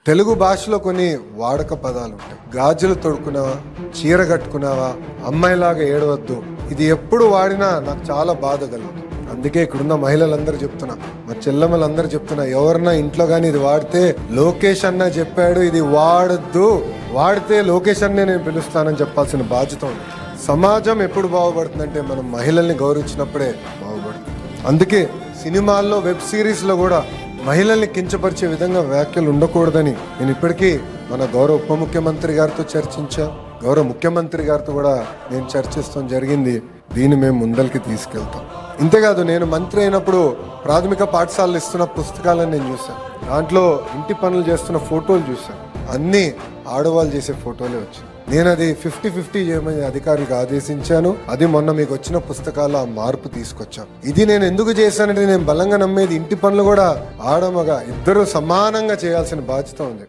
తెలుగు భాషలో కొన్ని వాడక పదాలు ఉంటాయి. గాజులు తొడుకున్నావా, చీర కట్టుకున్నావా, అమ్మాయిలాగా ఏడవద్దు, ఇది ఎప్పుడు వాడినా నాకు చాలా బాధ కలుగుతుంది. అందుకే ఇక్కడున్న మహిళలందరూ చెప్తున్నా, మా చెల్లెమ్మలందరూ చెప్తున్నా, ఎవరన్నా ఇంట్లో కానీ ఇది వాడితే లోకేష్ అన్న చెప్పాడు ఇది వాడద్దు, వాడితే లోకేష్ అన్నే నేను పిలుస్తానని చెప్పాల్సిన బాధ్యత ఉంది. సమాజం ఎప్పుడు బాగుపడుతుందంటే మనం మహిళల్ని గౌరవించినప్పుడే బాగుపడుతుంది. అందుకే సినిమాల్లో, వెబ్ సిరీస్లో కూడా మహిళల్ని కించపరిచే విధంగా వ్యాఖ్యలు ఉండకూడదని నేను ఇప్పటికీ మన గౌరవ ఉప ముఖ్యమంత్రి గారితో చర్చించా, గౌరవ ముఖ్యమంత్రి గారితో కూడా నేను చర్చిస్తాం జరిగింది. దీన్ని మేము ముందరికి తీసుకెళ్తాం. ఇంతేకాదు, నేను మంత్రి అయినప్పుడు ప్రాథమిక పాఠశాలలు ఇస్తున్న పుస్తకాలను నేను చూశాను. దాంట్లో ఇంటి పనులు చేస్తున్న ఫోటోలు చూశాను. అన్నీ ఆడవాళ్ళు చేసే ఫోటోలే వచ్చాయి. నేను అది 50-50 చేయమని అధికారికి ఆదేశించాను. అది మొన్న మీకు వచ్చిన పుస్తకాల్లో ఆ మార్పు తీసుకొచ్చాను. ఇది నేను ఎందుకు చేశానంటే, నేను బలంగా నమ్మేది ఇంటి పనులు కూడా ఆడమగా ఇద్దరు సమానంగా చేయాల్సిన బాధ్యత ఉంది.